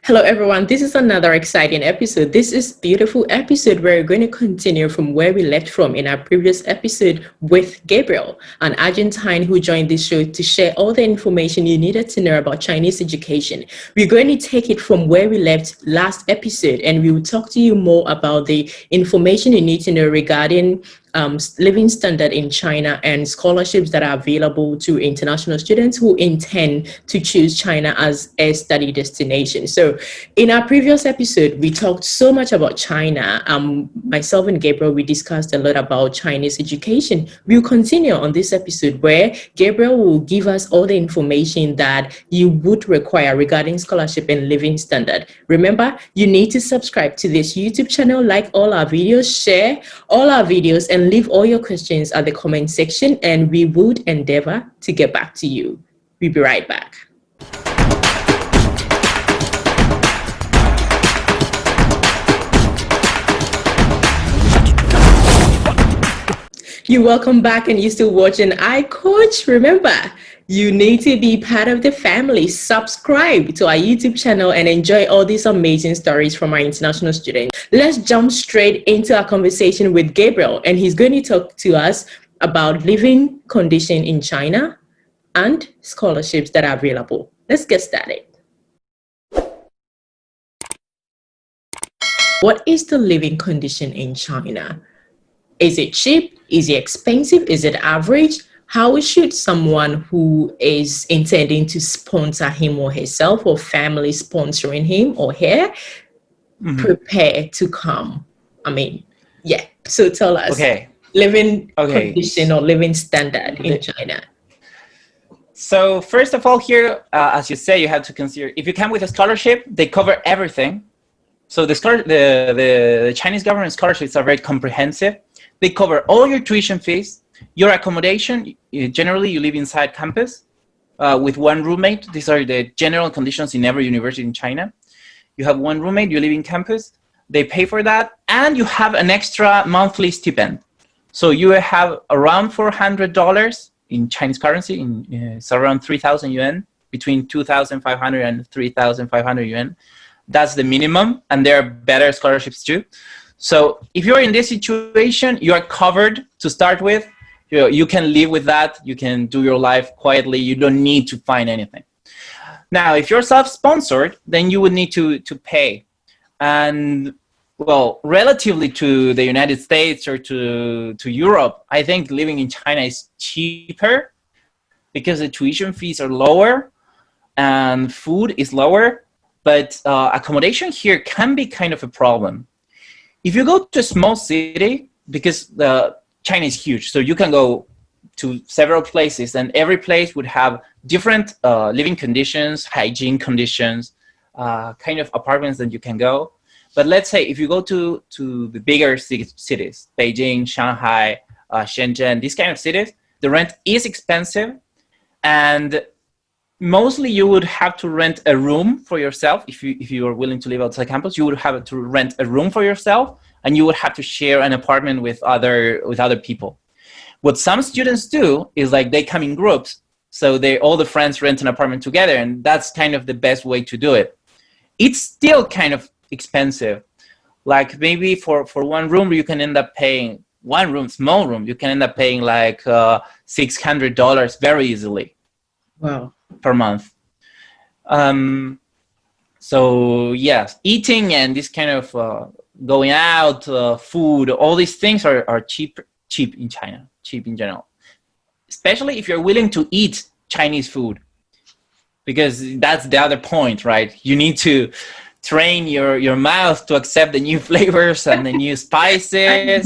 Hello, everyone. This is another exciting episode. This is a beautiful episode. We're going to continue from where we left from in our previous episode with Gabriel, an Argentine who joined this show to share all the information you needed to know about Chinese education. We're going to take it from where we left last episode, and we will talk to you more about the information you need to know regarding living standard in China and scholarships that are available to international students who intend to choose China as a study destination. So in our previous episode, we talked so much about China. Myself and Gabriel, we discussed a lot about Chinese education. We'll continue on this episode where Gabriel will give us all the information that you would require regarding scholarship and living standard. Remember, you need to subscribe to this YouTube channel, like all our videos, share all our videos, and leave all your questions at the comment section, and we would endeavor to get back to you. We'll be right back. You're welcome back, and you're still watching iCoach. Remember, you need to be part of the family. Subscribe to our YouTube channel and enjoy all these amazing stories from our international students. Let's jump straight into our conversation with Gabriel, and he's going to talk to us about living condition in China and scholarships that are available. Let's get started. What is the living condition in China? Is it cheap? Is it expensive? Is it average? How should someone who is intending to sponsor him or herself, or family sponsoring him or her, prepare to come? So tell us, living condition or living standard in China. So first of all, here, as you say, you have to consider, if you come with a scholarship, they cover everything. So the Chinese government scholarships are very comprehensive. They cover all your tuition fees, your accommodation. Generally, you live inside campus with one roommate. These are the general conditions in every university in China. You have one roommate, you live in campus. They pay for that, and you have an extra monthly stipend. So you have around $400 in Chinese currency. It's around 3,000 yuan, between 2,500 and 3,500 yuan. That's the minimum, and there are better scholarships too. So if you're in this situation, you are covered to start with. You can live with that. You can do your life quietly. You don't need to find anything. Now, if you're self-sponsored, then you would need to pay. And well, relatively to the United States or to Europe, I think living in China is cheaper because the tuition fees are lower and food is lower. But accommodation here can be kind of a problem. If you go to a small city, because China is huge, so you can go to several places, and every place would have different living conditions, hygiene conditions, kind of apartments that you can go. But let's say if you go to the bigger cities, Beijing, Shanghai, Shenzhen, these kind of cities, the rent is expensive, and mostly you would have to rent a room for yourself. If you are willing to live outside campus, you would have to rent a room for yourself, and you would have to share an apartment with other people. What some students do is like they come in groups, so all the friends rent an apartment together, and that's kind of the best way to do it. It's still kind of expensive. Like maybe for one room, you can end up paying small room, you can end up paying like $600 very easily. Wow. Per month. So yes, eating and this kind of going out, food, all these things are cheap in China, cheap in general. Especially if you're willing to eat Chinese food, because that's the other point, right? You need to train your mouth to accept the new flavors and the new spices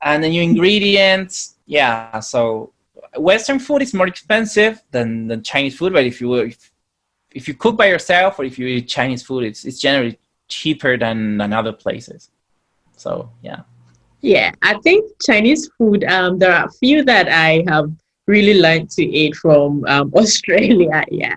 and the new ingredients. Yeah, so Western food is more expensive than Chinese food, but if you cook by yourself or if you eat Chinese food, it's generally cheaper than other places. So yeah. Yeah, I think Chinese food, there are a few that I have really learned to eat from Australia. Yeah,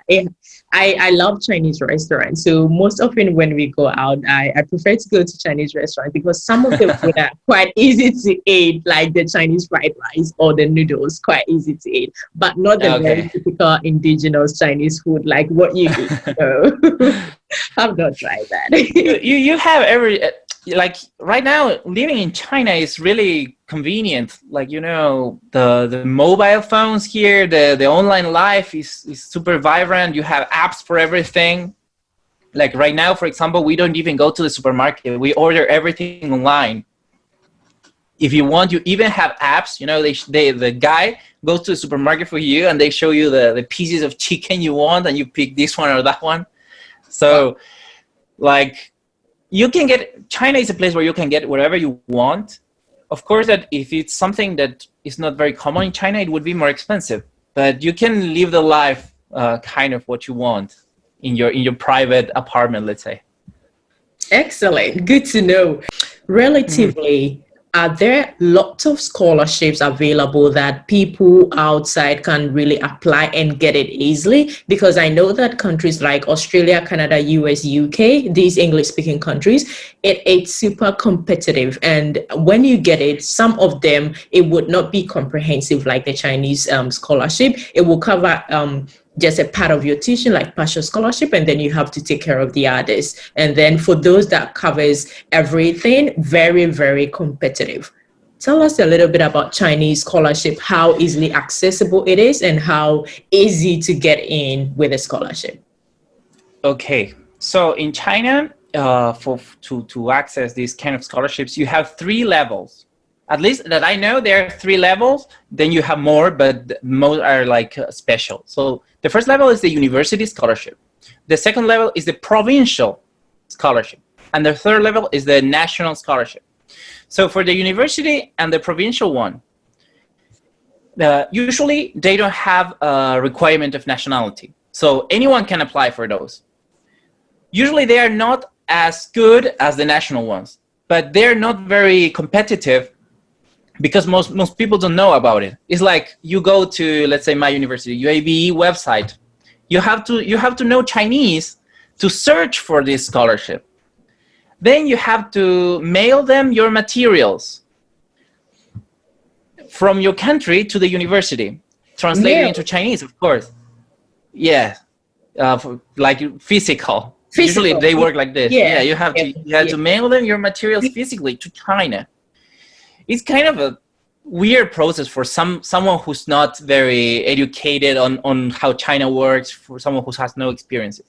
I love Chinese restaurants. So most often when we go out, I prefer to go to Chinese restaurants because some of the food are quite easy to eat, like the Chinese fried rice or the noodles, quite easy to eat, but not the very typical indigenous Chinese food like what you eat. So. I've not tried you, that. you you have every like right now living in China is really convenient. Like the mobile phones here, the online life is super vibrant. You have apps for everything. Like right now, for example, we don't even go to the supermarket. We order everything online. If you want, you even have apps. The guy goes to the supermarket for you, and they show you the pieces of chicken you want, and you pick this one or that one. So, like, you can get China is a place where you can get whatever you want. Of course, that if it's something that is not very common in China, it would be more expensive. But you can live the life kind of what you want in your private apartment, let's say. Excellent. Good to know. Mhm. Relatively, are there lots of scholarships available that people outside can really apply and get it easily? Because I know that countries like Australia, Canada, US, UK, these English speaking countries, it's super competitive. And when you get it, some of them, it would not be comprehensive like the Chinese scholarship. It will cover just a part of your tuition, like partial scholarship, and then you have to take care of the others. And then for those that covers everything, very, very competitive. Tell us a little bit about Chinese scholarship, how easily accessible it is, and how easy to get in with a scholarship. Okay, so in China, to access these kind of scholarships, you have three levels. At least that I know, there are three levels. Then you have more, but most are like special. So the first level is the university scholarship. The second level is the provincial scholarship, and the third level is the national scholarship. So for the university and the provincial one, usually they don't have a requirement of nationality, so anyone can apply for those. Usually they are not as good as the national ones, but they're not very competitive because most people don't know about it. It's like you go to, let's say, my university, UABE website. You have to know Chinese to search for this scholarship. Then you have to mail them your materials from your country to the university, translated into Mail, Chinese, of course. Yeah, like physical. Usually physical. they work like this. Yeah, Yeah, you have to yeah. mail them your materials physically to China. It's kind of a weird process for someone who's not very educated on how China works, for someone who has no experiences.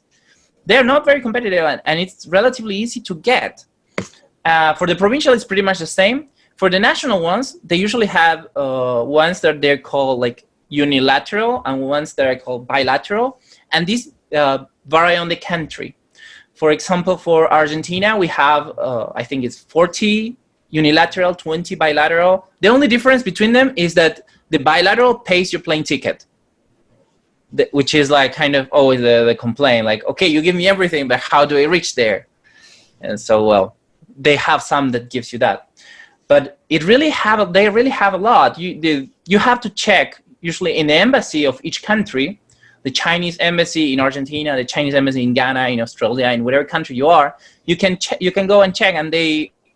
They're not very competitive, and it's relatively easy to get. For the provincial, it's pretty much the same. For the national ones, they usually have ones that they're called like unilateral and ones that are called bilateral, and these vary on the country. For example, for Argentina, we have, I think it's 40 unilateral, 20 bilateral. The only difference between them is that the bilateral pays your plane ticket, which is like kind of always the complaint, like, okay, you give me everything, but how do I reach there? And so, well, they have some that gives you that. But they really have a lot. You have to check, usually in the embassy of each country, the Chinese embassy in Argentina, the Chinese embassy in Ghana, in Australia, in whatever country you are, you can go and check, and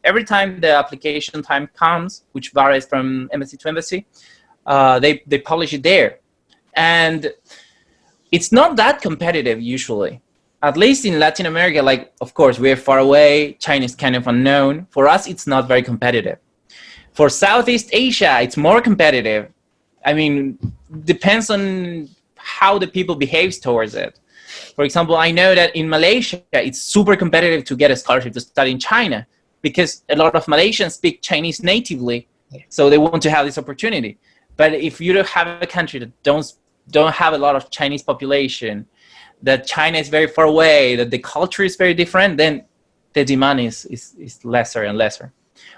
every time the application time comes, which varies from embassy to embassy, they publish it there. And it's not that competitive usually. At least in Latin America, like, of course, we're far away, China is kind of unknown. For us, it's not very competitive. For Southeast Asia, it's more competitive. I mean, depends on how the people behaves towards it. For example, I know that in Malaysia, it's super competitive to get a scholarship to study in China because a lot of Malaysians speak Chinese natively, so they want to have this opportunity. But if you don't have a country that don't have a lot of Chinese population, that China is very far away, that the culture is very different, then the demand is lesser and lesser.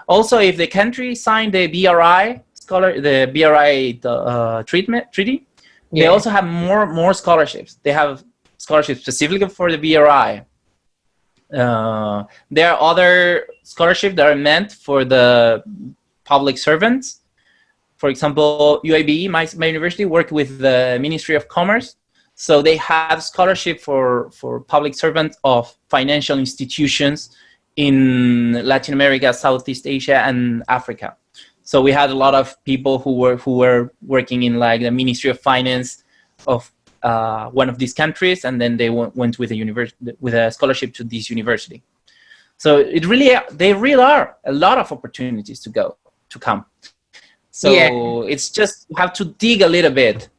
Also, if the country signed the BRI treaty, they Yeah. also have more scholarships. They have scholarships specifically for the BRI. There are other scholarships that are meant for the public servants. For example, UABE, my university, worked with the Ministry of Commerce. So they have scholarship for public servants of financial institutions in Latin America, Southeast Asia, and Africa. So we had a lot of people who were working in like the Ministry of Finance of one of these countries, and then they went with a scholarship to this university. So they really are a lot of opportunities to come. So it's just you have to dig a little bit,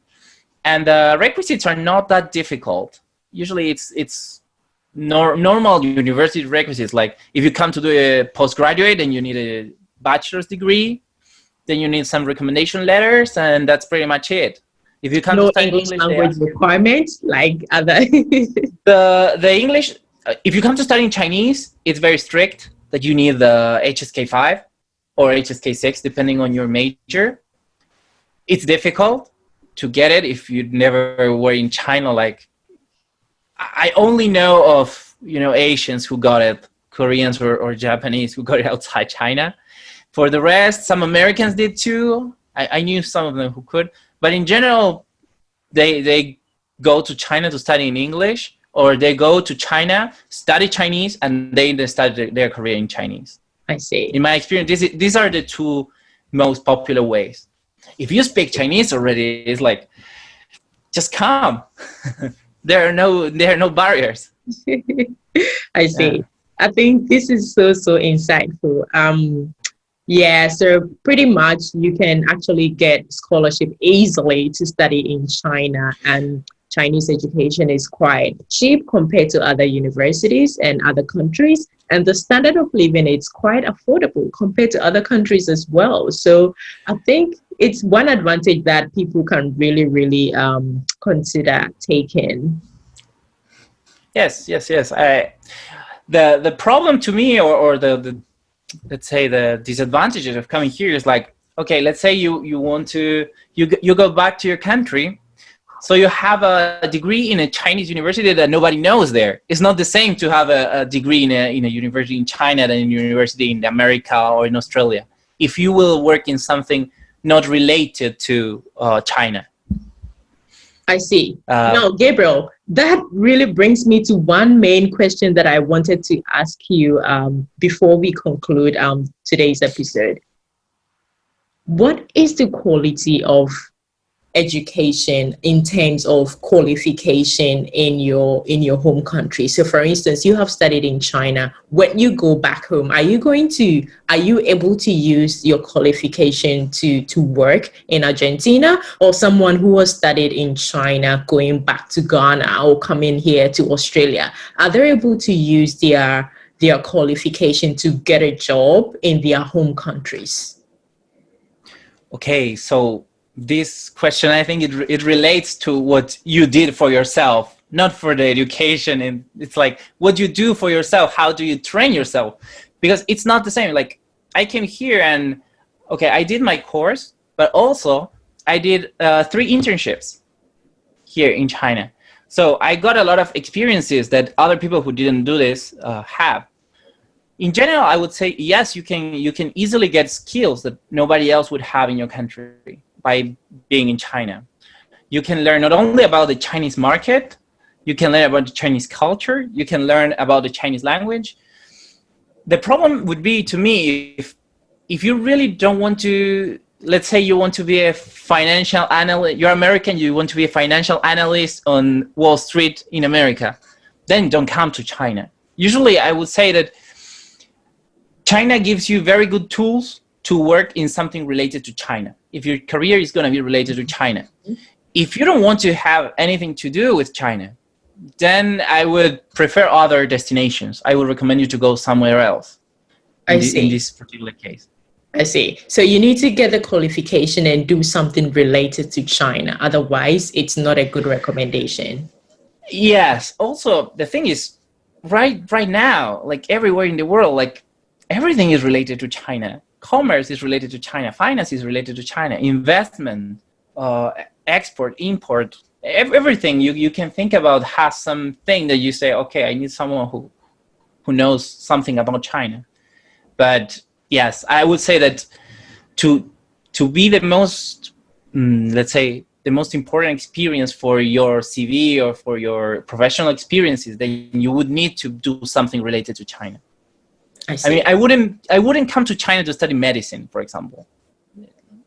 and the requisites are not that difficult. Usually, it's normal university requisites. Like if you come to do a postgraduate and you need a bachelor's degree, then you need some recommendation letters, and that's pretty much it. If you come to study English English, language requirements like other. the English. If you come to study Chinese, it's very strict that you need the HSK5 or HSK6, depending on your major. It's difficult to get it if you never were in China. Like I only know of Asians who got it, Koreans or Japanese who got it outside China. For the rest, some Americans did too. I knew some of them who could, but in general, they go to China to study in English, or they go to China, study Chinese, and they start their career in Chinese. I see. In my experience, these are the two most popular ways. If you speak Chinese already, it's like, just come. There are no barriers. I see. I think this is so insightful. So pretty much you can actually get scholarship easily to study in China, and Chinese education is quite cheap compared to other universities and other countries. And the standard of living is quite affordable compared to other countries as well. So I think it's one advantage that people can really consider taking. Yes. The problem to me, or the let's say the disadvantages of coming here is like, okay, let's say you want to you go back to your country, so you have a degree in a Chinese university that nobody knows there. It's not the same to have a degree in a university in China than in a university in America or in Australia. If you will work in something not related to China. I see. Now, Gabriel, that really brings me to one main question that I wanted to ask you before we conclude today's episode. What is the quality of education in terms of qualification in your home country? So for instance, you have studied in China. When you go back home, are you able to use your qualification to work in Argentina? Or someone who has studied in China going back to Ghana or coming here to Australia, are they able to use their qualification to get a job in their home countries? Okay, so this question, I think it relates to what you did for yourself, not for the education. And it's like, what you do for yourself, how do you train yourself? Because it's not the same. Like I came here and, okay, I did my course, but also I did 3 internships here in China. So I got a lot of experiences that other people who didn't do this have. In general, I would say, yes, you can easily get skills that nobody else would have in your country by being in China. You can learn not only about the Chinese market, you can learn about the Chinese culture, you can learn about the Chinese language. The problem would be, to me, if you really don't want to, let's say you want to be a financial analyst, you're American, you want to be a financial analyst on Wall Street in America, then don't come to China. Usually I would say that China gives you very good tools to work in something related to China. If your career is going to be related to China. If you don't want to have anything to do with China, then I would prefer other destinations. I would recommend you to go somewhere else. In this particular case. I see. So you need to get the qualification and do something related to China. Otherwise, it's not a good recommendation. Yes. Also, the thing is, right now, like everywhere in the world, like everything is related to China. Commerce is related to China. Finance is related to China. Investment, export, import, everything you can think about has something that you say, okay, I need someone who knows something about China. But yes, I would say that to be the most, let's say, the most important experience for your CV or for your professional experiences, then you would need to do something related to China. I mean, I wouldn't come to China to study medicine, for example,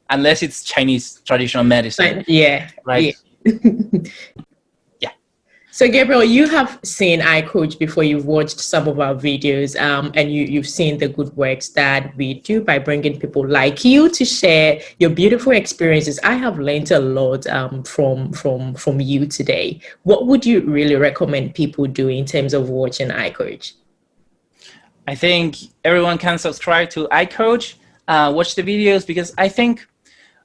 unless it's Chinese traditional medicine. Yeah. Right. Yeah. So, Gabriel, you have seen iCoach before. You've watched some of our videos, and you've seen the good works that we do by bringing people like you to share your beautiful experiences. I have learned a lot from you today. What would you really recommend people do in terms of watching iCoach? I think everyone can subscribe to iCoach, watch the videos, because I think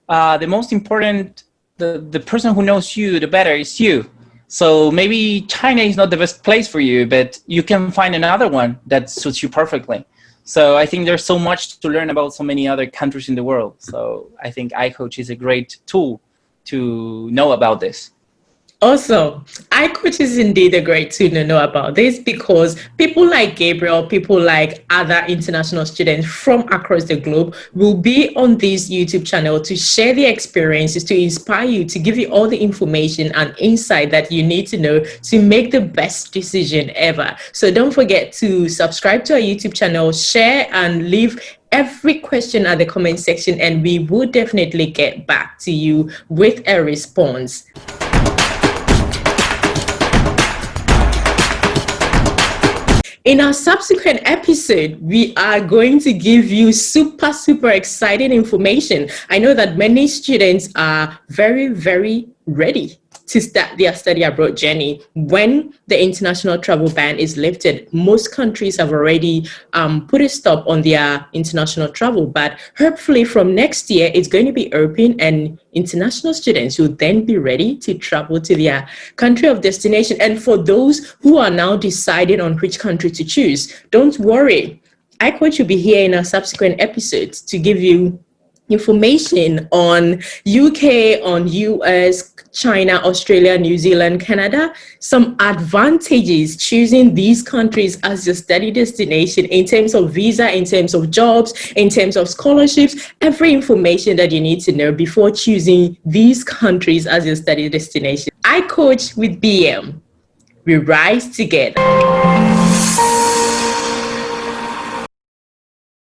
the most important, the person who knows you the better is you. So maybe China is not the best place for you, but you can find another one that suits you perfectly. So I think there's so much to learn about so many other countries in the world. So I think iCoach is a great tool to know about this. Awesome. iCoach is indeed a great tool to know about this because people like Gabriel, people like other international students from across the globe will be on this YouTube channel to share their experiences, to inspire you, to give you all the information and insight that you need to know to make the best decision ever. So don't forget to subscribe to our YouTube channel, share and leave every question at the comment section, and we will definitely get back to you with a response. In our subsequent episode, we are going to give you super exciting information. I know that many students are very ready to start their study abroad journey when the international travel ban is lifted. Most countries have already put a stop on their international travel, but hopefully from next year, it's going to be open and international students will then be ready to travel to their country of destination. And for those who are now deciding on which country to choose, don't worry. iCoach will be here in our subsequent episodes to give you information on UK, on US, China, Australia, New Zealand, Canada, some advantages choosing these countries as your study destination in terms of visa, in terms of jobs, in terms of scholarships, every information that you need to know before choosing these countries as your study destination. iCoach with BM. We rise together.